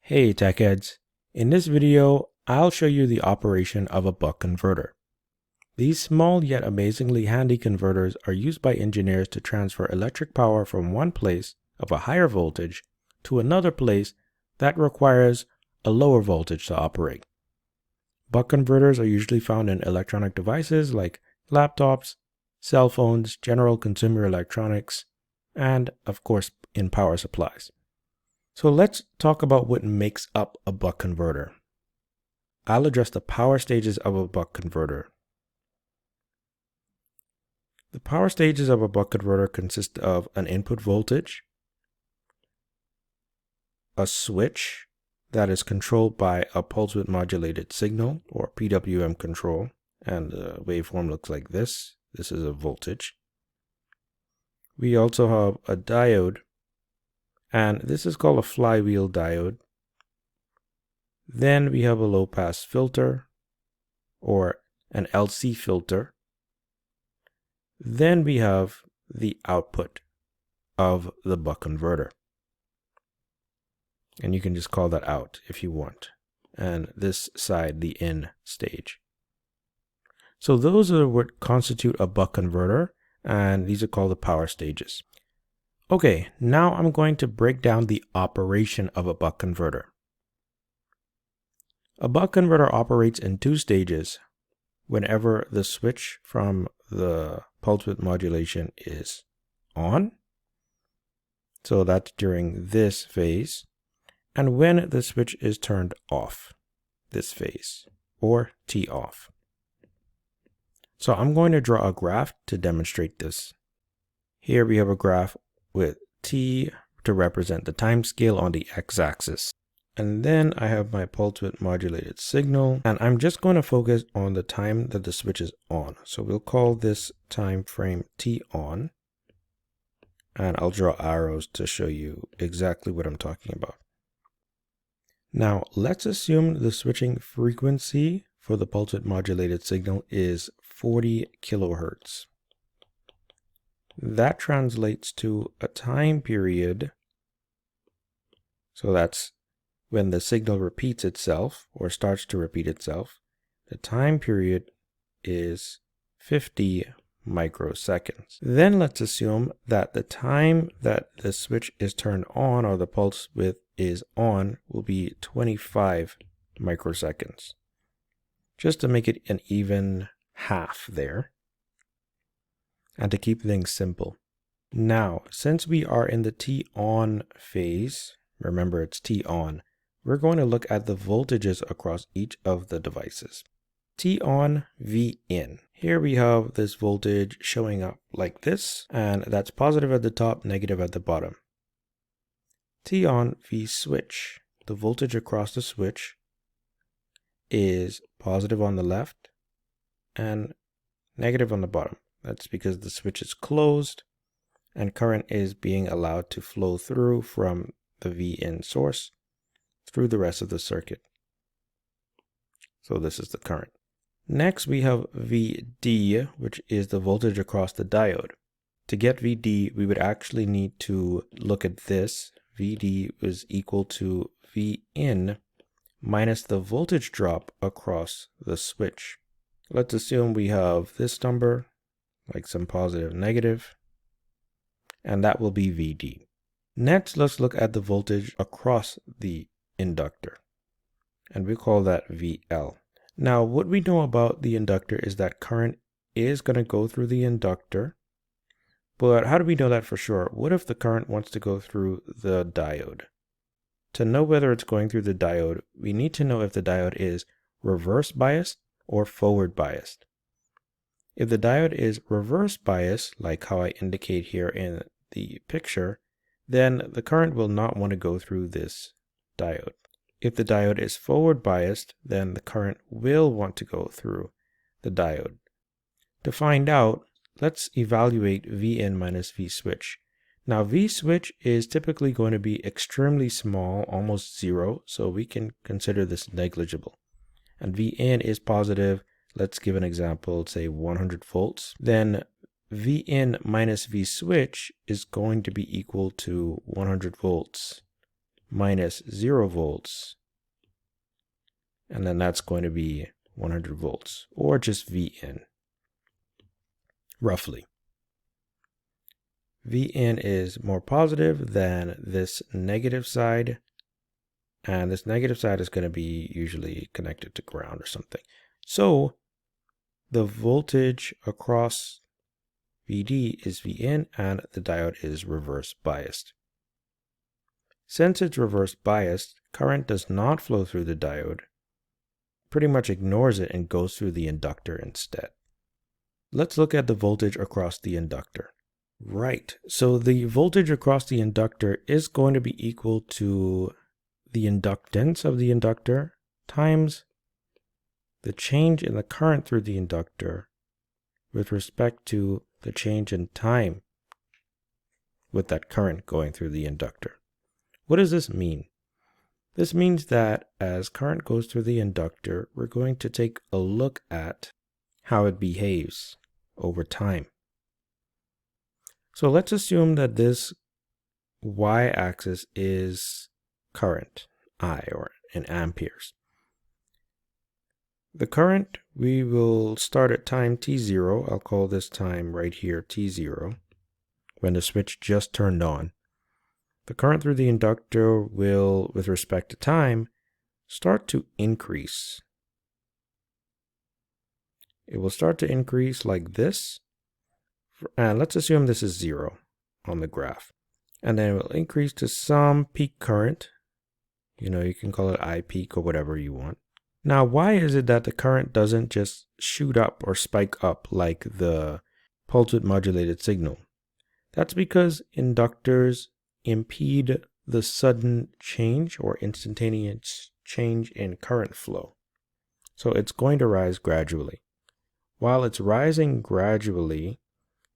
Hey tech heads, in this video I'll show you the operation of a buck converter. These small yet amazingly handy converters are used by engineers to transfer electric power from one place of a higher voltage to another place that requires a lower voltage to operate. Buck converters are usually found in electronic devices like laptops, cell phones, general consumer electronics, and of course in power supplies. So let's talk about what makes up a buck converter. I'll address the power stages of a buck converter. The power stages of a buck converter consist of an input voltage, a switch that is controlled by a pulse width modulated signal or PWM control, and the waveform looks like this. This is a voltage. We also have a diode, and this is called a flywheel diode. Then we have a low pass filter or an LC filter. Then we have the output of the buck converter. And you can just call that out if you want. And this side, the in stage. So those are what constitute a buck converter, and these are called the power stages. Okay, now I'm going to break down the operation of a buck converter. A buck converter operates in two stages whenever the switch from the pulse width modulation is on. So that's during this phase. And when the switch is turned off, this phase, or T off. So I'm going to draw a graph to demonstrate this. Here we have a graph with T to represent the time scale on the x-axis. And then I have my pulse width modulated signal, and I'm just going to focus on the time that the switch is on. So we'll call this time frame T on, and I'll draw arrows to show you exactly what I'm talking about. Now let's assume the switching frequency for the pulse width modulated signal is 40 kilohertz. That translates to a time period. So that's when the signal repeats itself or starts to repeat itself. The time period is 50 microseconds. Then let's assume that the time that the switch is turned on or the pulse width is on will be 25 microseconds. Just to make it an even half there. And to keep things simple. Now, since we are in the T on phase, remember it's T on, we're going to look at the voltages across each of the devices. T on, V in. Here we have this voltage showing up like this, and that's positive at the top, negative at the bottom. T on, V switch. The voltage across the switch is positive on the left and negative on the bottom. That's because the switch is closed and current is being allowed to flow through from the V in source through the rest of the circuit. So this is the current. Next we have VD, which is the voltage across the diode. To get VD, we would actually need to look at this. VD is equal to V in minus the voltage drop across the switch. Let's assume we have this number, like some positive, negative, and that will be VD. Next, let's look at the voltage across the inductor, and we call that VL. Now, what we know about the inductor is that current is going to go through the inductor, but how do we know that for sure? What if the current wants to go through the diode? To know whether it's going through the diode, we need to know if the diode is reverse biased or forward biased. If the diode is reverse biased, like how I indicate here in the picture, then the current will not want to go through this diode. If the diode is forward biased, then the current will want to go through the diode. To find out, let's evaluate V in minus V switch. Now V switch is typically going to be extremely small, almost zero, so we can consider this negligible. And V in is positive. Let's give an example, say 100 volts. Then V in minus V switch is going to be equal to 100 volts minus 0 volts. And then that's going to be 100 volts, or just Vin, roughly. Vin is more positive than this negative side, and this negative side is going to be usually connected to ground or something. So the voltage across VD is Vin, and the diode is reverse biased. Since it's reverse biased, current does not flow through the diode, pretty much ignores it and goes through the inductor instead. Let's look at the voltage across the inductor. Right, so the voltage across the inductor is going to be equal to the inductance of the inductor times the change in the current through the inductor with respect to the change in time with that current going through the inductor. What does this mean? This means that as current goes through the inductor, we're going to take a look at how it behaves over time. So let's assume that this y-axis is current, I, or in amperes. The current, we will start at time t0. I'll call this time right here t0, when the switch just turned on. The current through the inductor will, with respect to time, start to increase. It will start to increase like this. And let's assume this is 0 on the graph. And then it will increase to some peak current. You can call it I peak or whatever you want. Now, why is it that the current doesn't just shoot up or spike up like the pulse width modulated signal? That's because inductors impede the sudden change or instantaneous change in current flow. So it's going to rise gradually. While it's rising gradually,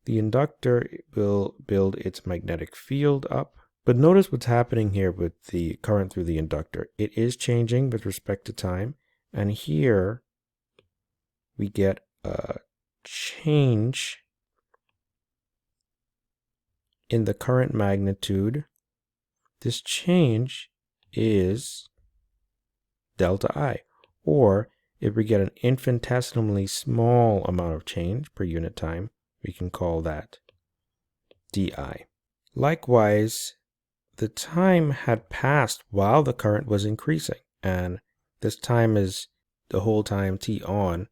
the inductor will build its magnetic field up. But notice what's happening here with the current through the inductor. It is changing with respect to time. And here we get a change in the current magnitude. This change is delta I. Or if we get an infinitesimally small amount of change per unit time, we can call that di. Likewise, the time had passed while the current was increasing, and this time is the whole time t on.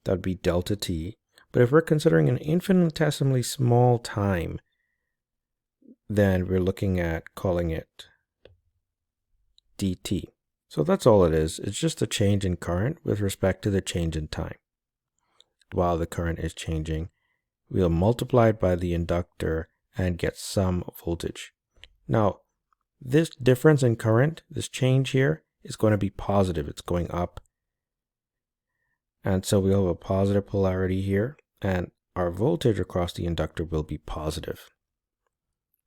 That would be delta t. But if we're considering an infinitesimally small time, then we're looking at calling it dt. So that's all it is. It's just a change in current with respect to the change in time. While the current is changing, we'll multiply it by the inductor and get some voltage. Now, this difference in current, this change here, is going to be positive. It's going up. And so we'll have a positive polarity here, and our voltage across the inductor will be positive.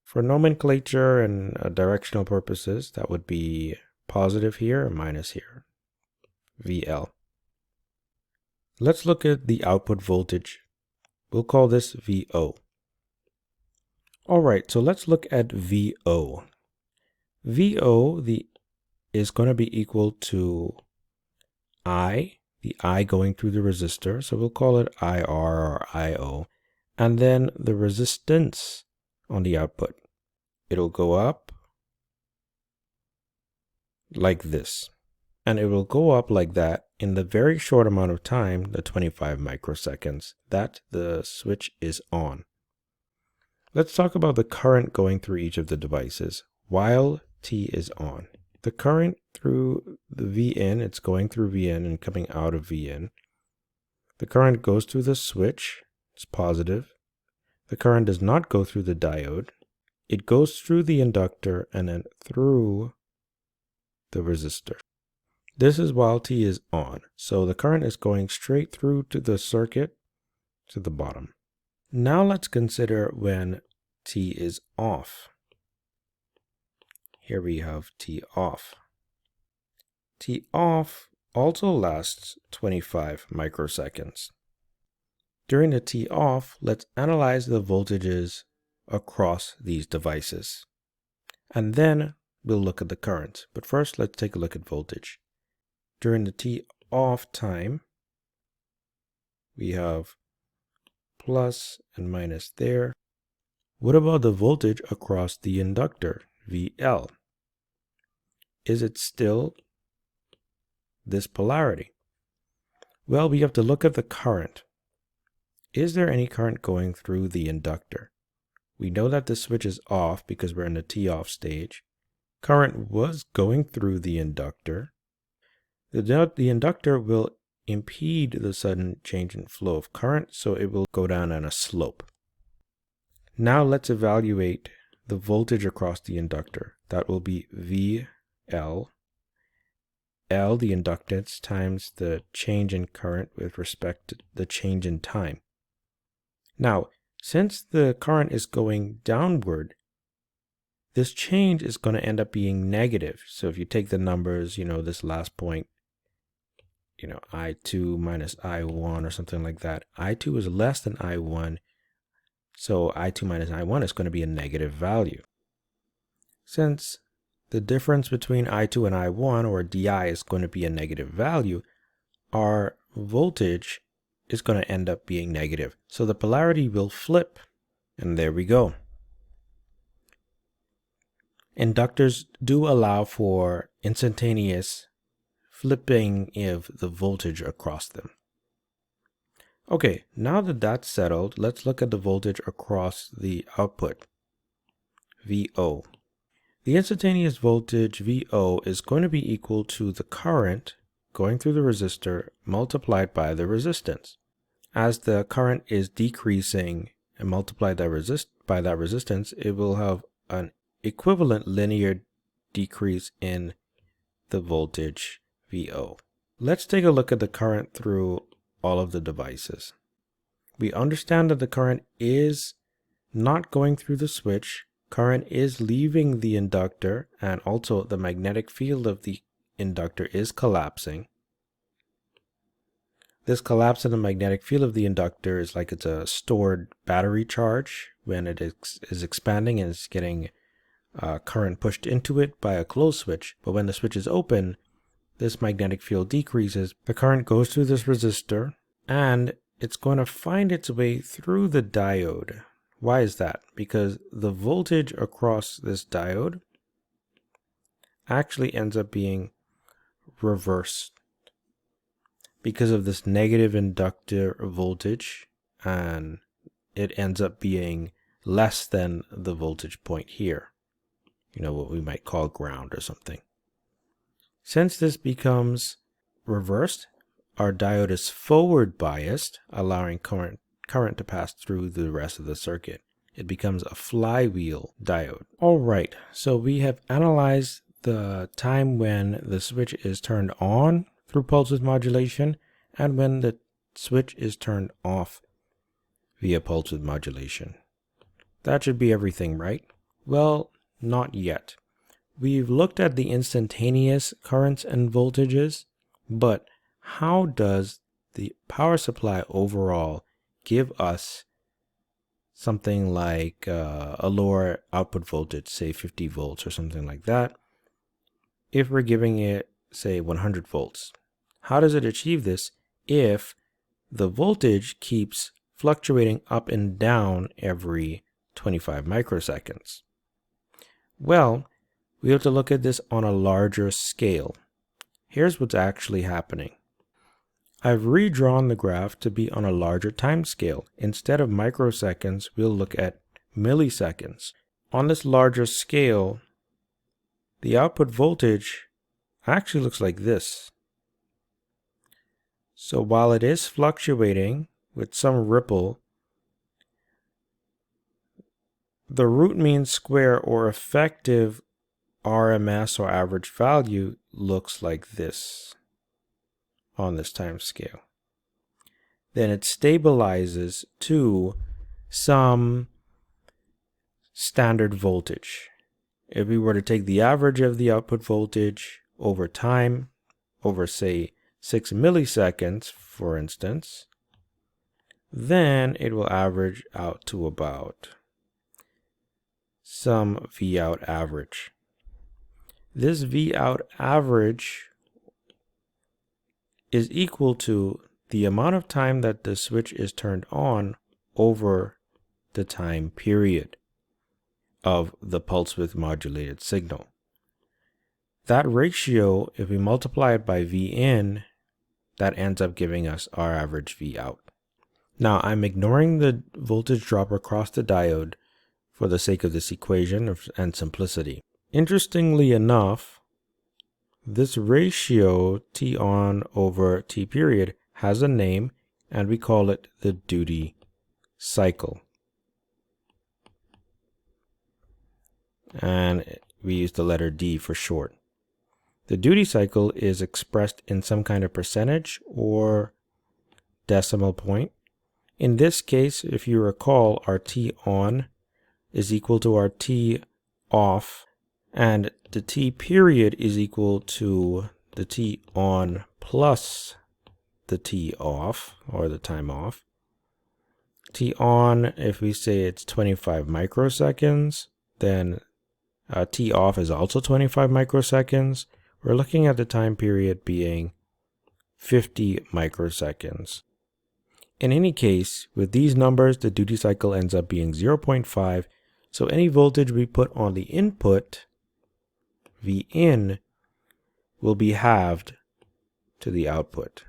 For nomenclature and directional purposes, that would be positive here and minus here, VL. Let's look at the output voltage. We'll call this VO. All right, so let's look at VO. VO is going to be equal to I, the I going through the resistor, so we'll call it IR or IO, and then the resistance on the output. It'll go up like this, and it will go up like that in the very short amount of time, the 25 microseconds, that the switch is on. Let's talk about the current going through each of the devices while T is on. The current through the Vin, it's going through Vin and coming out of Vin. The current goes through the switch, it's positive. The current does not go through the diode. It goes through the inductor and then through the resistor. This is while T is on. So the current is going straight through to the circuit to the bottom. Now let's consider when T is off. Here we have T off. T off also lasts 25 microseconds. During the T off, let's analyze the voltages across these devices. And then we'll look at the current. But first, let's take a look at voltage. During the T off time, we have plus and minus there. What about the voltage across the inductor, VL? Is it still this polarity? Well, we have to look at the current. Is there any current going through the inductor? We know that the switch is off because we're in the T off stage. Current was going through the inductor. The inductor will impede the sudden change in flow of current, so it will go down on a slope. Now let's evaluate the voltage across the inductor. That will be VL. L, the inductance, times the change in current with respect to the change in time. Now, since the current is going downward, this change is going to end up being negative. So if you take the numbers, this last point, I2 minus I1 or something like that, I2 is less than I1, so I2 minus I1 is going to be a negative value. Since the difference between I2 and I1, or DI, is going to be a negative value, our voltage is going to end up being negative. So the polarity will flip, and there we go. Inductors do allow for instantaneous flipping of the voltage across them. Okay, now that that's settled, let's look at the voltage across the output, VO. The instantaneous voltage, VO, is going to be equal to the current going through the resistor multiplied by the resistance. As the current is decreasing and multiplied by that resistance, it will have an equivalent linear decrease in the voltage, VO. Let's take a look at the current through all of the devices. We understand that the current is not going through the switch. Current is leaving the inductor, and also the magnetic field of the inductor is collapsing. This collapse in the magnetic field of the inductor is like it's a stored battery charge when it is expanding and it's getting current pushed into it by a closed switch. But when the switch is open, this magnetic field decreases. The current goes through this resistor and it's going to find its way through the diode. Why is that? Because the voltage across this diode actually ends up being reversed because of this negative inductor voltage, and it ends up being less than the voltage point here. What we might call ground or something. Since this becomes reversed, our diode is forward biased, allowing current to pass through the rest of the circuit. It becomes a flywheel diode. All right, so we have analyzed the time when the switch is turned on through pulse width modulation and when the switch is turned off via pulse width modulation. That should be everything, right? Well, not yet. We've looked at the instantaneous currents and voltages, but how does the power supply overall give us something like a lower output voltage, say 50 volts or something like that, if we're giving it, say, 100 volts? How does it achieve this if the voltage keeps fluctuating up and down every 25 microseconds? Well, we have to look at this on a larger scale. Here's what's actually happening. I've redrawn the graph to be on a larger time scale. Instead of microseconds, we'll look at milliseconds. On this larger scale, the output voltage actually looks like this. So while it is fluctuating with some ripple, the root mean square or effective RMS or average value looks like this on this time scale. Then it stabilizes to some standard voltage. If we were to take the average of the output voltage over time, over say 6 milliseconds, for instance, then it will average out to about some Vout average. this V out average is equal to the amount of time that the switch is turned on over the time period of the pulse width modulated signal. That ratio, if we multiply it by V in, that ends up giving us our average V out. Now I'm ignoring the voltage drop across the diode for the sake of this equation and simplicity. Interestingly enough, this ratio T on over T period has a name, and we call it the duty cycle. And we use the letter D for short. The duty cycle is expressed in some kind of percentage or decimal point. In this case, if you recall, our T on is equal to our T off, and the T period is equal to the T on plus the T off, or the time off. T on, if we say it's 25 microseconds, then T off is also 25 microseconds. We're looking at the time period being 50 microseconds. In any case, with these numbers, the duty cycle ends up being 0.5. So any voltage we put on the input, V in, will be halved to the output.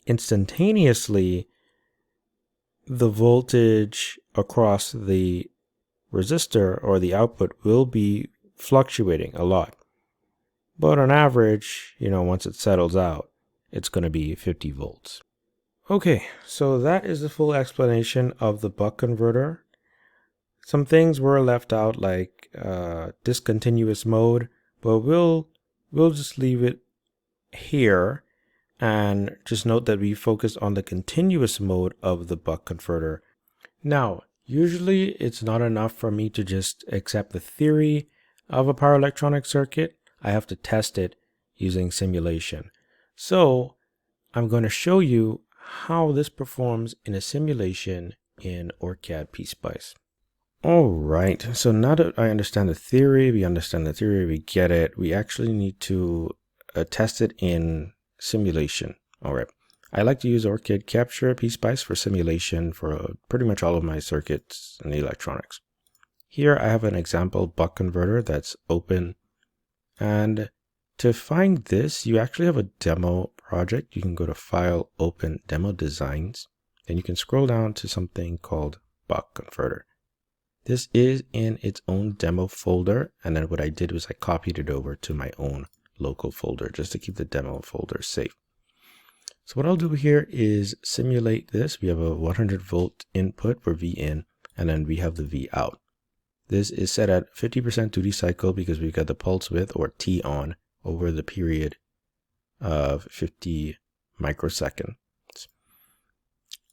Instantaneously, the voltage across the resistor or the output will be fluctuating a lot. But on average, once it settles out, it's going to be 50 volts. Okay, so that is the full explanation of the buck converter. Some things were left out, like discontinuous mode, but we'll just leave it here and just note that we focus on the continuous mode of the buck converter. Now, usually it's not enough for me to just accept the theory of a power electronic circuit. I have to test it using simulation. So I'm going to show you how this performs in a simulation in OrCAD PSPICE. All right, so now that I understand the theory, we get it, we actually need to test it in simulation. All right, I like to use OrCAD Capture PSPICE for simulation for pretty much all of my circuits and electronics. Here I have an example buck converter that's open. And to find this, you actually have a demo project. You can go to File, Open, Demo Designs. Then you can scroll down to something called buck converter. This is in its own demo folder. And then what I did was I copied it over to my own local folder just to keep the demo folder safe. So what I'll do here is simulate this. We have a 100 volt input for V in, and then we have the V out. This is set at 50% duty cycle because we've got the pulse width, or T on, over the period of 50 microseconds.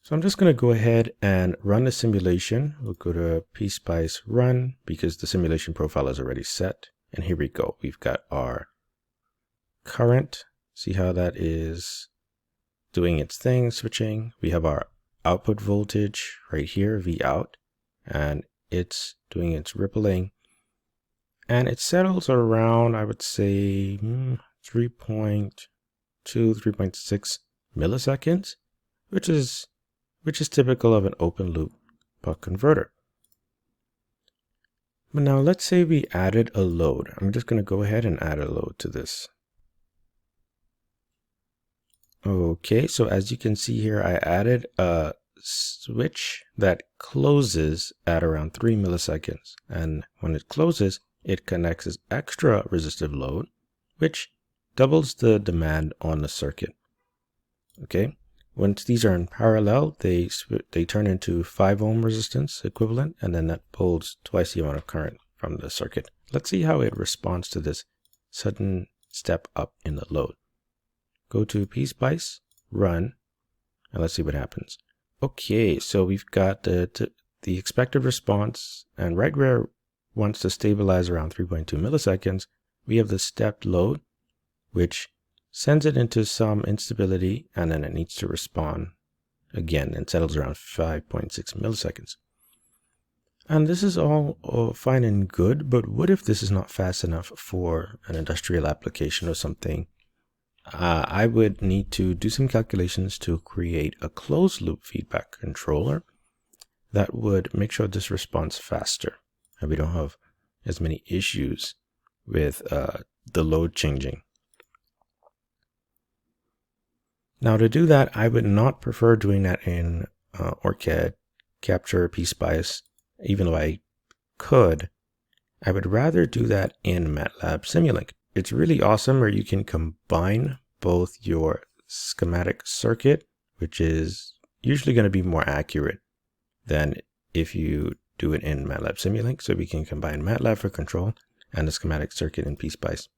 So I'm just going to go ahead and run the simulation. We'll go to PSPICE run because the simulation profile is already set. And here we go. We've got our current. See how that is doing its thing, switching. We have our output voltage right here, V out, and it's doing its rippling, and it settles around, I would say, 3.2, 3.6 milliseconds, which is typical of an open loop buck converter. But now let's say we added a load. I'm just going to go ahead and add a load to this. Okay, so as you can see here, I added a switch that closes at around 3 milliseconds, and when it closes, it connects this extra resistive load, which doubles the demand on the circuit. Okay, once these are in parallel, they turn into 5 ohm resistance equivalent, and then that pulls twice the amount of current from the circuit. Let's see how it responds to this sudden step up in the load. Go to PSPICE, run, and let's see what happens. Okay, so we've got the expected response, and right where it wants to stabilize around 3.2 milliseconds, we have the stepped load, which sends it into some instability, and then it needs to respond again and settles around 5.6 milliseconds. And this is all fine and good, but what if this is not fast enough for an industrial application or something? I would need to do some calculations to create a closed loop feedback controller that would make sure this responds faster and we don't have as many issues with the load changing. Now to do that, I would not prefer doing that in OrCAD, Capture, PSPICE, even though I could. I would rather do that in MATLAB Simulink. It's really awesome where you can combine both your schematic circuit, which is usually going to be more accurate than if you do it in MATLAB Simulink. So we can combine MATLAB for control and the schematic circuit in PSPICE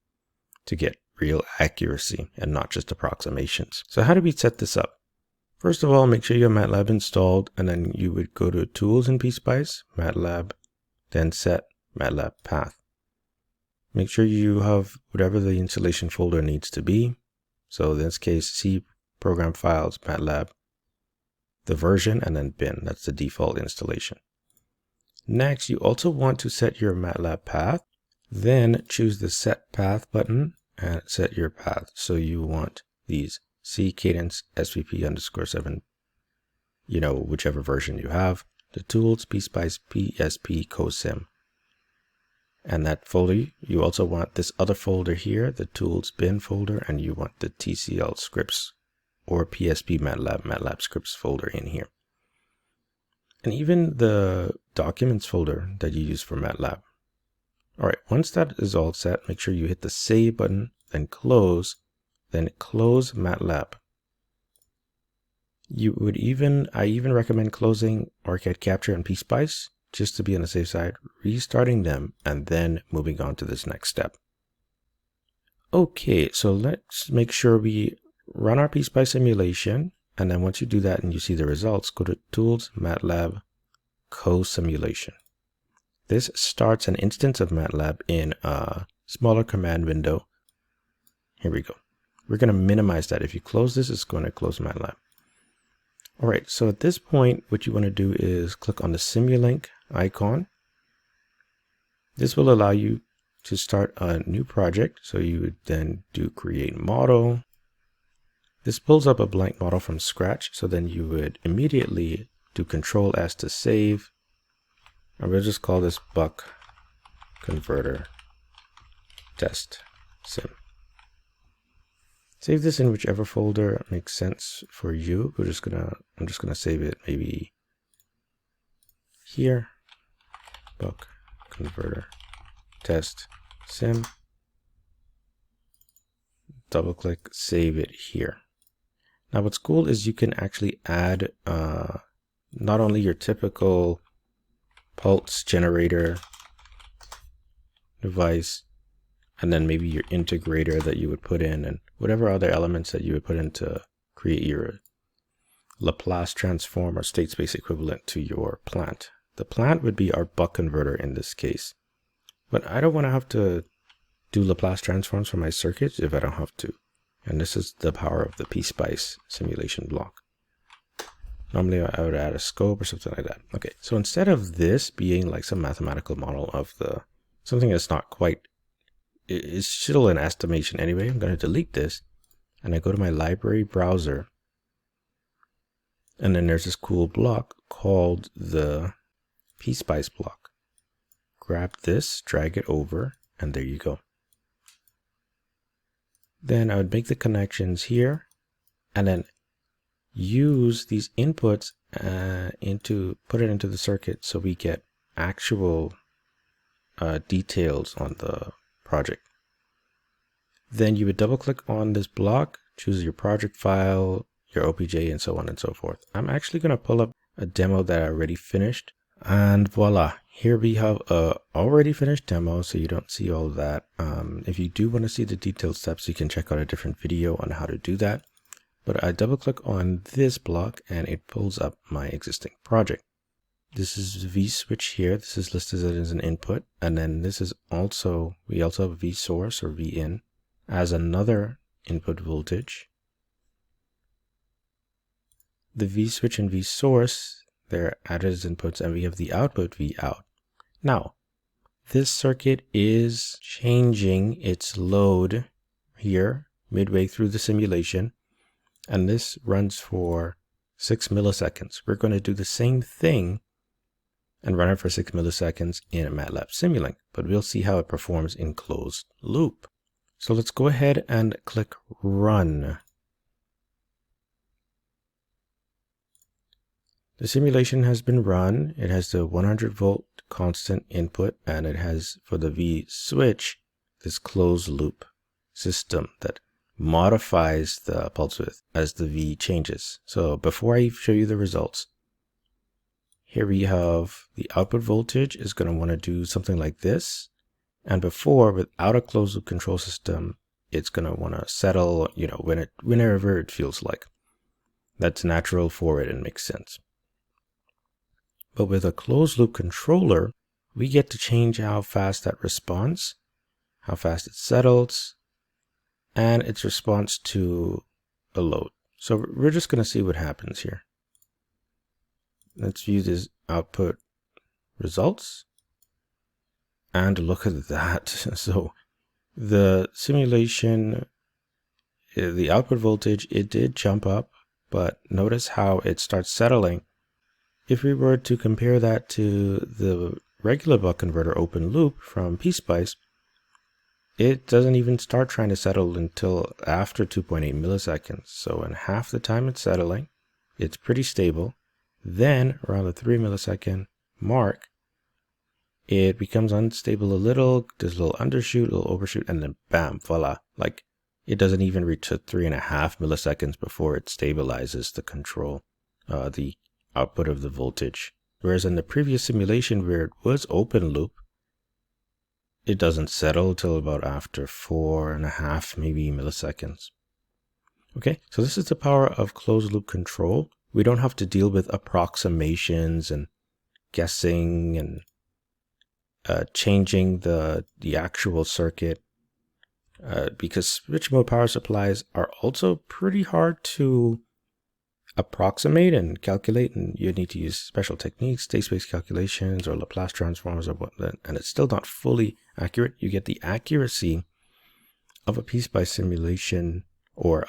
to get real accuracy and not just approximations. So how do we set this up? First of all, make sure you have MATLAB installed, and then you would go to Tools in PSPICE, MATLAB, then Set MATLAB Path. Make sure you have whatever the installation folder needs to be. So in this case, C program files, MATLAB, the version, and then bin. That's the default installation. Next, you also want to set your MATLAB path. Then choose the Set Path button and set your path. So you want these C Cadence SVP_7, whichever version you have, the tools, PSPICE, PSP, CoSim. And that folder, you also want this other folder here, the tools bin folder, and you want the TCL scripts or PSP MATLAB scripts folder in here. And even the documents folder that you use for MATLAB. All right, once that is all set, make sure you hit the Save button, then close MATLAB. I even recommend closing OrCAD Capture and PSPICE just to be on the safe side, restarting them, and then moving on to this next step. Okay, so let's make sure we run our PSPICE simulation, and then once you do that and you see the results, go to Tools, MATLAB, Co-Simulation. This starts an instance of MATLAB in a smaller command window. Here we go. We're going to minimize that. If you close this, it's going to close MATLAB. All right, so at this point, what you want to do is click on the Simulink icon. This will allow you to start a new project. So you would then do Create Model. This pulls up a blank model from scratch. So then you would immediately do Control S to save. And we'll just call this buck converter test sim. Save this in whichever folder makes sense for you. I'm just gonna save it maybe here. Buck converter test sim. Double click, save it here. Now what's cool is you can actually add not only your typical pulse generator device, and then maybe your integrator that you would put in, and whatever other elements that you would put in to create your Laplace transform or state space equivalent to your plant. The plant would be our buck converter in this case. But I don't want to have to do Laplace transforms for my circuits if I don't have to. And this is the power of the PSPICE simulation block. Normally I would add a scope or something like that. Okay, so instead of this being like some mathematical model of something that's not quite, it's still an estimation anyway, I'm going to delete this and I go to my library browser, and then there's this cool block called the PSPICE block. Grab this, drag it over, and there you go. Then I would make the connections here and then use these inputs put it into the circuit so we get actual details on the project. Then you would double click on this block, choose your project file, your OPJ, and so on and so forth. I'm actually going to pull up a demo that I already finished, and voila, here we have a already finished demo, so you don't see all that. If you do want to see the detailed steps, you can check out a different video on how to do that. But I double click on this block and it pulls up my existing project. This is V switch here. This is listed as an input. And then this is also, we also have V source or V in as another input voltage. The V switch and V source, They're added as inputs, and we have the output V out. Now, this circuit is changing its load here midway through the simulation, and this runs for 6 milliseconds. We're going to do the same thing and run it for 6 milliseconds in MATLAB Simulink, but we'll see how it performs in closed loop. So let's go ahead and click Run. The simulation has been run. It has the 100 volt constant input, and it has, for the V switch, this closed loop system that modifies the pulse width as the V changes. So before I show you the results, here we have the output voltage is going to want to do something like this. And before, without a closed loop control system, it's going to want to settle, whenever it feels like. That's natural for it and makes sense. But with a closed loop controller, we get to change how fast that responds, how fast it settles, and its response to a load. So we're just going to see what happens here. Let's view this output results. And look at that. So the simulation, the output voltage, it did jump up, but notice how it starts settling. If we were to compare that to the regular buck converter open loop from PSPICE, it doesn't even start trying to settle until after 2.8 milliseconds. So in half the time it's settling, it's pretty stable. Then around the 3 millisecond mark, it becomes unstable a little, does a little undershoot, a little overshoot, and then bam, voila. Like it doesn't even reach 3.5 milliseconds before it stabilizes the control, the output of the voltage. Whereas in the previous simulation where it was open loop, it doesn't settle till about after 4.5, maybe milliseconds. Okay, so this is the power of closed loop control. We don't have to deal with approximations and guessing and changing the actual circuit because switch mode power supplies are also pretty hard to approximate and calculate, and you need to use special techniques, state space calculations or Laplace transforms or whatnot, and it's still not fully accurate. You get the accuracy of a PSPICE simulation, or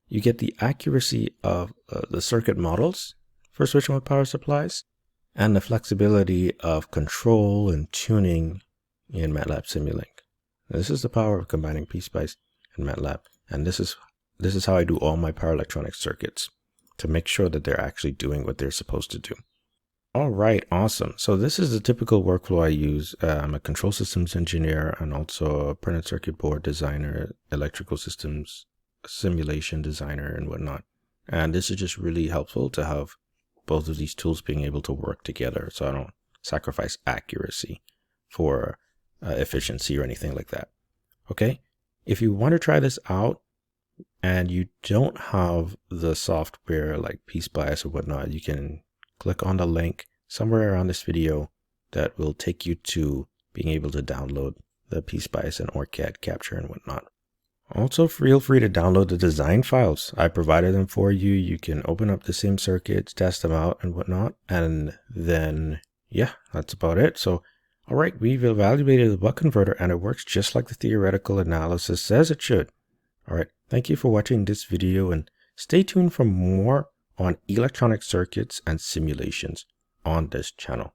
you get the accuracy of the circuit models for switch mode power supplies and the flexibility of control and tuning in MATLAB Simulink. Now, this is the power of combining PSPICE and MATLAB, and this is how I do all my power electronic circuits to make sure that they're actually doing what they're supposed to do. All right, awesome. So this is the typical workflow I use. I'm a control systems engineer and also a printed circuit board designer, electrical systems simulation designer and whatnot. And this is just really helpful to have both of these tools being able to work together, so I don't sacrifice accuracy for efficiency or anything like that. Okay, if you want to try this out and you don't have the software like PSPICE or whatnot, you can click on the link somewhere around this video that will take you to being able to download the PSPICE and OrCAD capture and whatnot. Also, feel free to download the design files. I provided them for you. You can open up the sim circuits, test them out and whatnot. And then, yeah, that's about it. So, all right, we've evaluated the buck converter and it works just like the theoretical analysis says it should. All right, thank you for watching this video and stay tuned for more on electronic circuits and simulations on this channel.